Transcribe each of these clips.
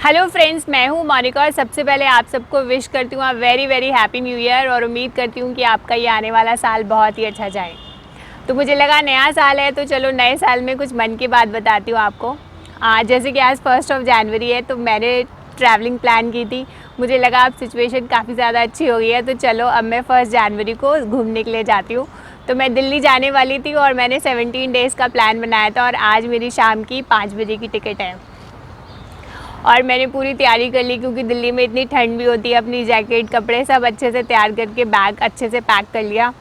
Hello friends, मैं हूँ मोनिका और सबसे पहले आप सबको विश करती हूँ very very happy new year और उम्मीद करती हूँ कि आपका ये आने वाला साल बहुत ही अच्छा जाए। तो मुझे लगा नया साल है तो चलो नए साल में कुछ मन की बात बताती हूँ आपको। जैसे कि आज 1 जनवरी है तो मैंने ट्रैवलिंग प्लान की थी। मुझे लगा अब सिचुएशन काफ़ी ज़्यादा अच्छी हो गई है तो चलो अब मैं 1 जनवरी को घूमने के लिए जाती हूँ। तो मैं दिल्ली जाने वाली थी और मैंने 17 डेज़ का प्लान बनाया था और आज मेरी शाम की 5 बजे की टिकट है और मैंने पूरी तैयारी कर ली क्योंकि दिल्ली में इतनी ठंड भी होती है। अपनी जैकेट कपड़े सब अच्छे से तैयार करके बैग अच्छे से पैक कर लिया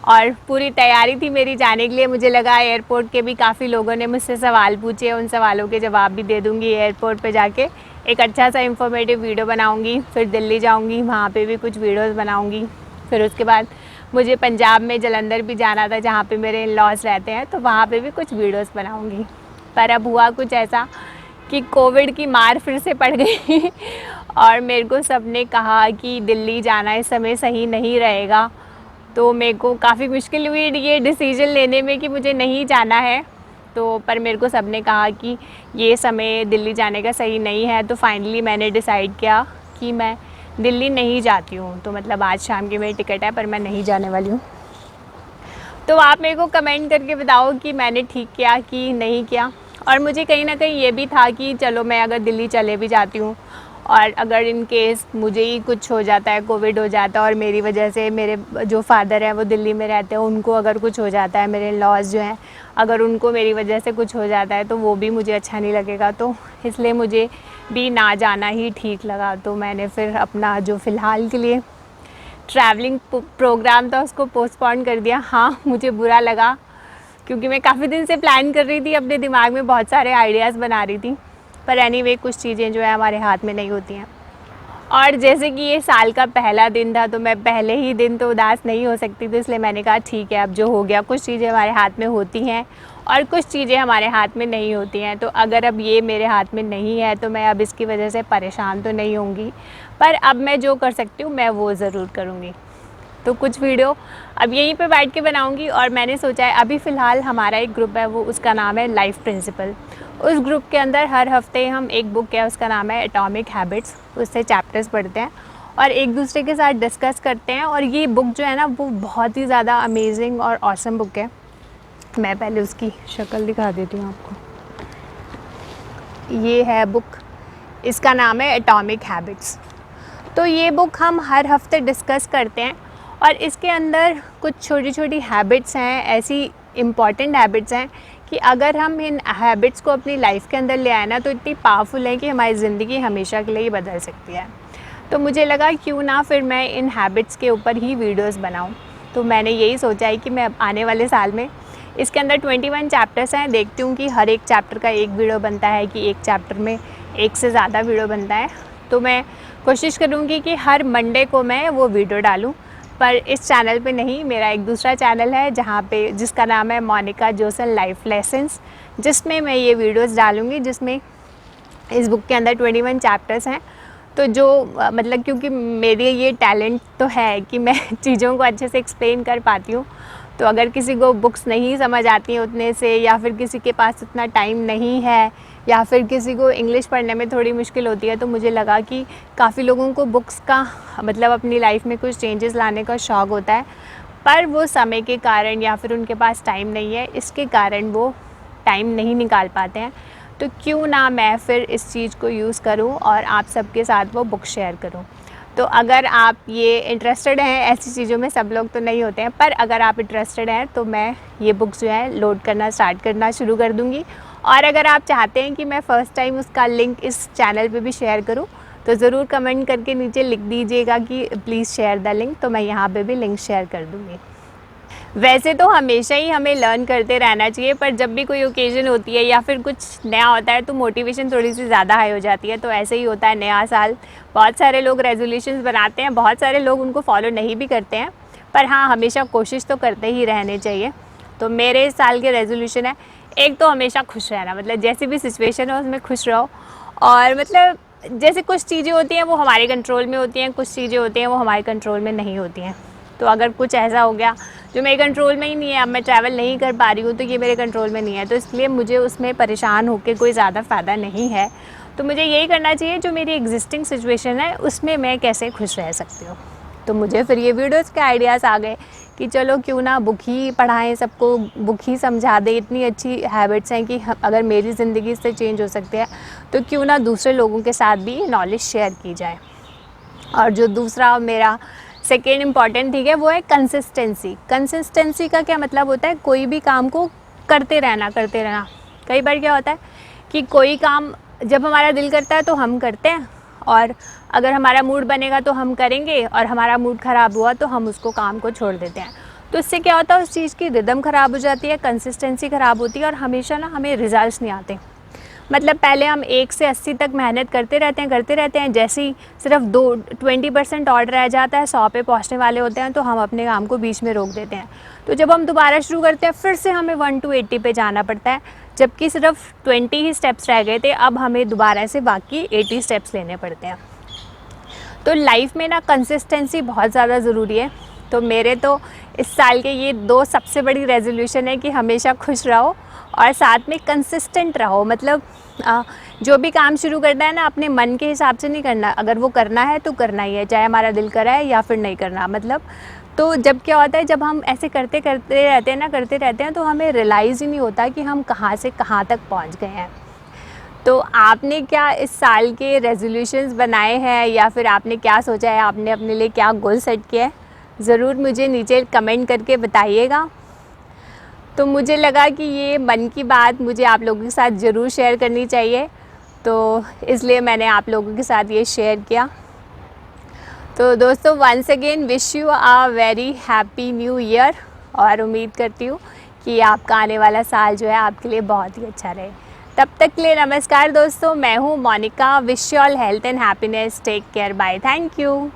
और पूरी तैयारी थी मेरी जाने के लिए। मुझे लगा एयरपोर्ट के भी काफ़ी लोगों ने मुझसे सवाल पूछे, उन सवालों के जवाब भी दे दूँगी। एयरपोर्ट पे जाके एक अच्छा सा इंफॉर्मेटिव वीडियो बनाऊँगी, फिर दिल्ली जाऊँगी, वहाँ पे भी कुछ वीडियोज़ बनाऊँगी। फिर उसके बाद मुझे पंजाब में जलंधर भी जाना था जहाँ पे मेरे इन-लॉज़ रहते हैं, तो वहाँ पे भी कुछ वीडियोज़ बनाऊँगी। पर अब हुआ कुछ ऐसा कि कोविड की मार फिर से पड़ गई और मेरे को सबने कहा कि दिल्ली जाना इस समय सही नहीं रहेगा। तो मेरे को काफ़ी मुश्किल हुई ये डिसीज़न लेने में कि मुझे नहीं जाना है। तो पर मेरे को सबने कहा कि ये समय दिल्ली जाने का सही नहीं है। तो फाइनली मैंने डिसाइड किया कि मैं दिल्ली नहीं जाती हूँ। तो मतलब आज शाम की मेरी टिकट है पर मैं नहीं जाने वाली हूँ। तो आप मेरे को कमेंट करके बताओ कि मैंने ठीक किया कि नहीं किया। और मुझे कहीं ना कहीं ये भी था कि चलो मैं अगर दिल्ली चले भी जाती हूँ और अगर इन केस मुझे ही कुछ हो जाता है, कोविड हो जाता है और मेरी वजह से मेरे जो फादर हैं वो दिल्ली में रहते हैं, उनको अगर कुछ हो जाता है, मेरे लॉज जो हैं अगर उनको मेरी वजह से कुछ हो जाता है तो वो भी मुझे अच्छा नहीं लगेगा। तो इसलिए मुझे भी ना जाना ही ठीक लगा। तो मैंने फिर अपना जो फ़िलहाल के लिए ट्रैवलिंग प्रोग्राम था उसको पोस्टपोन कर दिया। हाँ, मुझे बुरा लगा क्योंकि मैं काफ़ी दिन से प्लान कर रही थी, अपने दिमाग में बहुत सारे आइडियाज़ बना रही थी। पर एनीवे कुछ चीज़ें जो है हमारे हाथ में नहीं होती हैं। और जैसे कि ये साल का पहला दिन था तो मैं पहले ही दिन तो उदास नहीं हो सकती थी, इसलिए मैंने कहा ठीक है अब जो हो गया। कुछ चीज़ें हमारे हाथ में होती हैं और कुछ चीज़ें हमारे हाथ में नहीं होती हैं। तो अगर अब ये मेरे हाथ में नहीं है तो मैं अब इसकी वजह से परेशान तो नहीं होंगी, पर अब मैं जो कर सकती हूँ मैं वो ज़रूर करूँगी। तो कुछ वीडियो अब यहीं पे बैठ के बनाऊंगी और मैंने सोचा है अभी फ़िलहाल हमारा एक ग्रुप है, वो उसका नाम है लाइफ प्रिंसिपल। उस ग्रुप के अंदर हर हफ्ते हम एक बुक है उसका नाम है एटॉमिक हैबिट्स, उससे चैप्टर्स पढ़ते हैं और एक दूसरे के साथ डिस्कस करते हैं। और ये बुक जो है ना वो बहुत ही ज़्यादा अमेजिंग और ऑसम बुक है। मैं पहले उसकी शक्ल दिखा देती हूँ आपको। ये है बुक, इसका नाम है एटॉमिक हैबिट्स। तो ये बुक हम हर हफ्ते डिस्कस करते हैं और इसके अंदर कुछ छोटी छोटी हैबिट्स हैं, ऐसी इम्पॉर्टेंट हैबिट्स हैं कि अगर हम इन हैबिट्स को अपनी लाइफ के अंदर ले आए ना तो इतनी पावरफुल है कि हमारी ज़िंदगी हमेशा के लिए ही बदल सकती है। तो मुझे लगा क्यों ना फिर मैं इन हैबिट्स के ऊपर ही वीडियोस बनाऊं। तो मैंने यही सोचा है कि मैं आने वाले साल में इसके अंदर 21 चैप्टर्स हैं, देखती हूँ कि हर एक चैप्टर का एक वीडियो बनता है कि एक चैप्टर में एक से ज़्यादा वीडियो बनता है। तो मैं कोशिश करूँगी कि हर मंडे को मैं वो वीडियो डालूँ, पर इस चैनल पे नहीं। मेरा एक दूसरा चैनल है जहाँ पे जिसका नाम है मोनिका जोसन लाइफ लेसन्स, जिसमें मैं ये वीडियोस डालूँगी, जिसमें इस बुक के अंदर 21 चैप्टर्स हैं। तो जो मतलब क्योंकि मेरे ये टैलेंट तो है कि मैं चीज़ों को अच्छे से एक्सप्लेन कर पाती हूँ। तो अगर किसी को बुक्स नहीं समझ आती हैं उतने से, या फिर किसी के पास उतना टाइम नहीं है, या फिर किसी को इंग्लिश पढ़ने में थोड़ी मुश्किल होती है, तो मुझे लगा कि काफ़ी लोगों को बुक्स का मतलब अपनी लाइफ में कुछ चेंजेस लाने का शौक़ होता है, पर वो समय के कारण या फिर उनके पास टाइम नहीं है, इसके कारण वो टाइम नहीं निकाल पाते हैं। तो क्यों ना मैं फिर इस चीज़ को यूज़ करूं और आप सबके साथ वो बुक शेयर करूं। तो अगर आप ये इंटरेस्टेड हैं, ऐसी चीज़ों में सब लोग तो नहीं होते हैं, पर अगर आप इंटरेस्टेड हैं तो मैं ये बुक्स जो है लोड करना स्टार्ट करना शुरू कर दूँगी। और अगर आप चाहते हैं कि मैं फ़र्स्ट टाइम उसका लिंक इस चैनल पे भी शेयर करूं तो ज़रूर कमेंट करके नीचे लिख दीजिएगा कि प्लीज़ शेयर द लिंक, तो मैं यहाँ पे भी लिंक शेयर कर दूँगी। वैसे तो हमेशा ही हमें लर्न करते रहना चाहिए, पर जब भी कोई ओकेज़न होती है या फिर कुछ नया होता है तो मोटिवेशन थोड़ी सी ज़्यादा हाई हो जाती है। तो ऐसे ही होता है नया साल, बहुत सारे लोग रेजोल्यूशंस बनाते हैं, बहुत सारे लोग उनको फॉलो नहीं भी करते हैं, पर हाँ हमेशा कोशिश तो करते ही रहने चाहिए। तो मेरे इस साल के रेजोल्यूशन है, एक तो हमेशा खुश रहना, मतलब जैसी भी सिचुएशन हो उसमें खुश रहो। और मतलब जैसे कुछ चीज़ें होती हैं वो हमारे कंट्रोल में होती हैं, कुछ चीज़ें होती हैं वो हमारे कंट्रोल में नहीं होती हैं। तो अगर कुछ ऐसा हो गया जो मेरे कंट्रोल में ही नहीं है, अब मैं ट्रैवल नहीं कर पा रही हूँ, तो ये मेरे कंट्रोल में नहीं है, तो इसलिए मुझे उसमें परेशान होकर कोई ज़्यादा फ़ायदा नहीं है। तो तो मुझे यही करना चाहिए, जो मेरी एग्जिस्टिंग सिचुएशन है उसमें मैं कैसे खुश रह सकती हूँ। तो मुझे फिर ये वीडियोज़ के आइडियाज़ आ गए कि चलो क्यों ना बुक ही पढ़ाएं, सबको बुक ही समझा दें। इतनी अच्छी हैबिट्स हैं कि अगर मेरी ज़िंदगी इससे चेंज हो सकती है तो क्यों ना दूसरे लोगों के साथ भी नॉलेज शेयर की जाए। और जो दूसरा मेरा सेकेंड इम्पॉर्टेंट ठीक है वो है कंसिस्टेंसी। कंसिस्टेंसी का क्या मतलब होता है, कोई भी काम को करते रहना। कई बार क्या होता है कि कोई काम जब हमारा दिल करता है तो हम करते हैं, और अगर हमारा मूड बनेगा तो हम करेंगे, और हमारा मूड ख़राब हुआ तो हम उसको काम को छोड़ देते हैं। तो इससे क्या होता है, उस चीज़ की रिदम ख़राब हो जाती है, कंसिस्टेंसी ख़राब होती है, और हमेशा ना हमें रिजल्ट्स नहीं आते। मतलब पहले हम 1 से 80 तक मेहनत करते रहते हैं, जैसे ही सिर्फ 20% और रह जाता है, 100 पे पहुंचने वाले होते हैं, तो हम अपने काम को बीच में रोक देते हैं। तो जब हम दोबारा शुरू करते हैं फिर से हमें 1 to 80 पे जाना पड़ता है, जबकि सिर्फ 20 ही स्टेप्स रह गए थे, अब हमें दोबारा से बाकी 80 स्टेप्स लेने पड़ते हैं। तो लाइफ में ना कंसिस्टेंसी बहुत ज़्यादा ज़रूरी है। तो मेरे तो इस साल के ये 2 सबसे बड़ी रेजोल्यूशन है कि हमेशा खुश रहो और साथ में कंसिस्टेंट रहो। मतलब जो भी काम शुरू करना है ना, अपने मन के हिसाब से नहीं करना। अगर वो करना है तो करना ही है, चाहे हमारा दिल करा है या फिर नहीं करना। मतलब तो जब क्या होता है, जब हम ऐसे करते रहते हैं तो हमें रियलाइज़ ही नहीं होता कि हम कहाँ से कहाँ तक पहुँच गए हैं। तो आपने क्या इस साल के रेजोल्यूशंस बनाए हैं, या फिर आपने क्या सोचा है, आपने अपने लिए क्या गोल सेट किया है, ज़रूर मुझे नीचे कमेंट करके बताइएगा। तो मुझे लगा कि ये मन की बात मुझे आप लोगों के साथ ज़रूर शेयर करनी चाहिए, तो इसलिए मैंने आप लोगों के साथ ये शेयर किया। तो दोस्तों, once again wish you a very happy new year, और उम्मीद करती हूँ कि आपका आने वाला साल जो है आपके लिए बहुत ही अच्छा रहे। तब तक के लिए नमस्कार दोस्तों, मैं हूँ Monika. Wish you all health and happiness. Take care, bye, thank you.